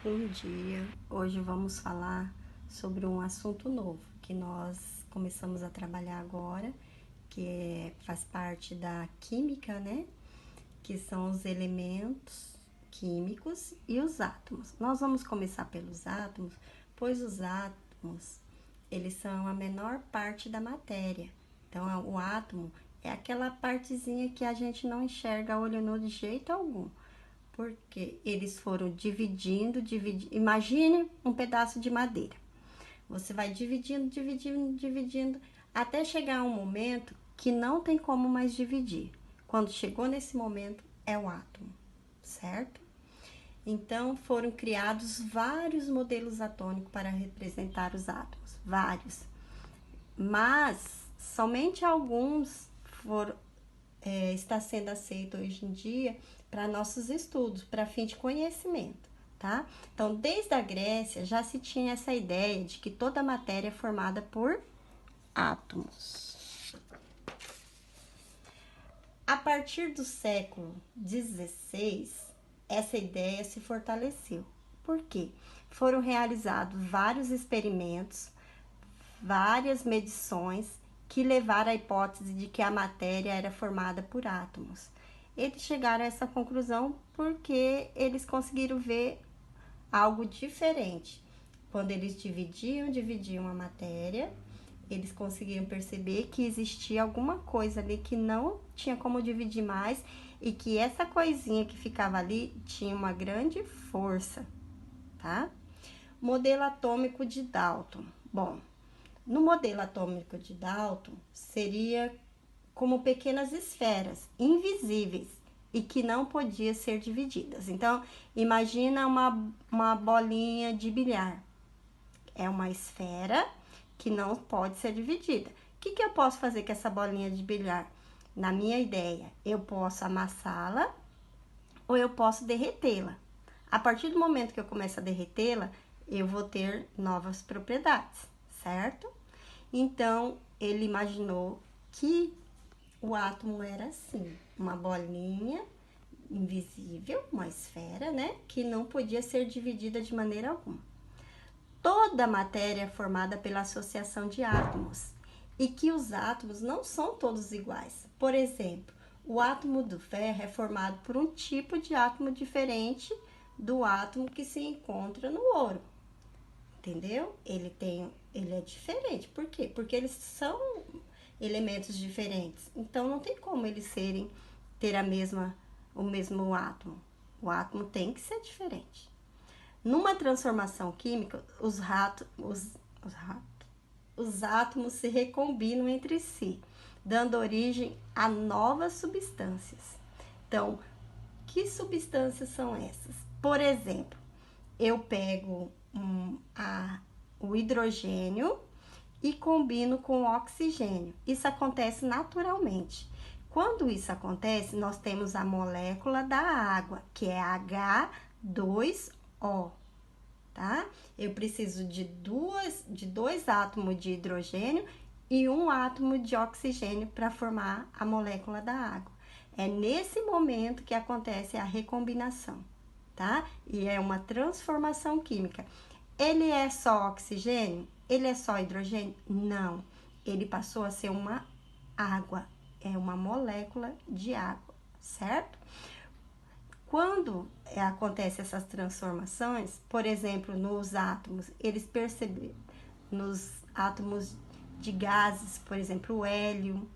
Bom dia! Hoje vamos falar sobre um assunto novo que nós começamos a trabalhar agora, faz parte da química, né? Que são os elementos químicos e os átomos. Nós vamos começar pelos átomos, pois os átomos, eles são a menor parte da matéria. Então, o átomo é aquela partezinha que a gente não enxerga a olho nu de jeito algum. Porque eles foram dividindo. Imagine um pedaço de madeira. Você vai dividindo, até chegar a um momento que não tem como mais dividir. Quando chegou nesse momento, é o átomo, certo? Então, foram criados vários modelos atômicos para representar os átomos, vários. Mas, somente alguns está sendo aceito hoje em dia para nossos estudos, para fim de conhecimento, tá? Então, desde a Grécia já se tinha essa ideia de que toda matéria é formada por átomos. A partir do século XVI, essa ideia se fortaleceu. Por quê? Foram realizados vários experimentos, várias medições que levaram à hipótese de que a matéria era formada por átomos. Eles chegaram a essa conclusão porque eles conseguiram ver algo diferente. Quando eles dividiam a matéria, eles conseguiram perceber que existia alguma coisa ali que não tinha como dividir mais e que essa coisinha que ficava ali tinha uma grande força, tá? Modelo atômico de Dalton. Bom, no modelo atômico de Dalton, seria como pequenas esferas invisíveis e que não podiam ser divididas. Então, imagina uma bolinha de bilhar. É uma esfera que não pode ser dividida. O que eu posso fazer com essa bolinha de bilhar? Na minha ideia, eu posso amassá-la ou eu posso derretê-la. A partir do momento que eu começo a derretê-la, eu vou ter novas propriedades, certo? Então, ele imaginou que o átomo era assim, uma bolinha invisível, uma esfera, né? Que não podia ser dividida de maneira alguma. Toda matéria é formada pela associação de átomos e que os átomos não são todos iguais. Por exemplo, o átomo do ferro é formado por um tipo de átomo diferente do átomo que se encontra no ouro. Entendeu? Ele é diferente. Por quê? Porque eles são elementos diferentes. Então não tem como eles ter o mesmo átomo. O átomo tem que ser diferente. Numa transformação química, os átomos se recombinam entre si, dando origem a novas substâncias. Então, que substâncias são essas? Por exemplo, eu pego o hidrogênio e combino com o oxigênio. Isso acontece naturalmente. Quando isso acontece, nós temos a molécula da água, que é H2O, tá? Eu preciso de dois átomos de hidrogênio e um átomo de oxigênio para formar a molécula da água. É nesse momento que acontece a recombinação, tá? E é uma transformação química. Ele é só oxigênio? Ele é só hidrogênio? Não. Ele passou a ser uma água. É uma molécula de água, certo? Quando acontecem essas transformações, por exemplo, nos átomos, eles perceberam, nos átomos de gases, por exemplo, o hélio,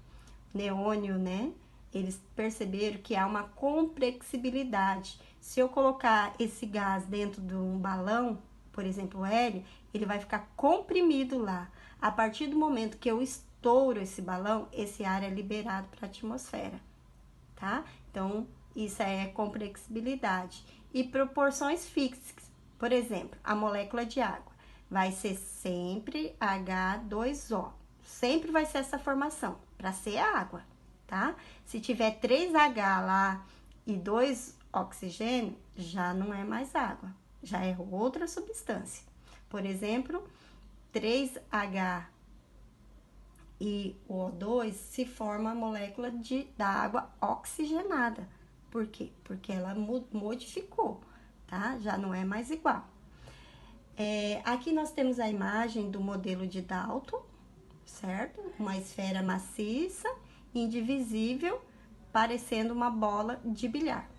neônio, né? Eles perceberam que há uma complexibilidade. Se eu colocar esse gás dentro de um balão, por exemplo, o hélio, ele vai ficar comprimido lá. A partir do momento que eu estouro esse balão, esse ar é liberado para a atmosfera, tá? Então, isso é complexibilidade. E proporções fixas. Por exemplo, a molécula de água vai ser sempre H2O. Sempre vai ser essa formação, para ser água, tá? Se tiver 3H lá e 2 oxigênio, já não é mais água, já é outra substância. Por exemplo, 3H e o O2 se forma a molécula da água oxigenada. Por quê? Porque ela modificou, tá? Já não é mais igual. Aqui nós temos a imagem do modelo de Dalton, certo? Uma esfera maciça, indivisível, parecendo uma bola de bilhar.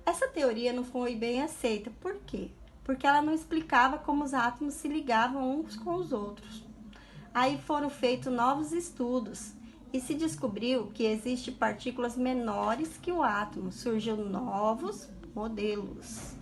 Essa teoria não foi bem aceita. Por quê? Porque ela não explicava como os átomos se ligavam uns com os outros. Aí foram feitos novos estudos e se descobriu que existem partículas menores que o átomo. Surgiu novos modelos.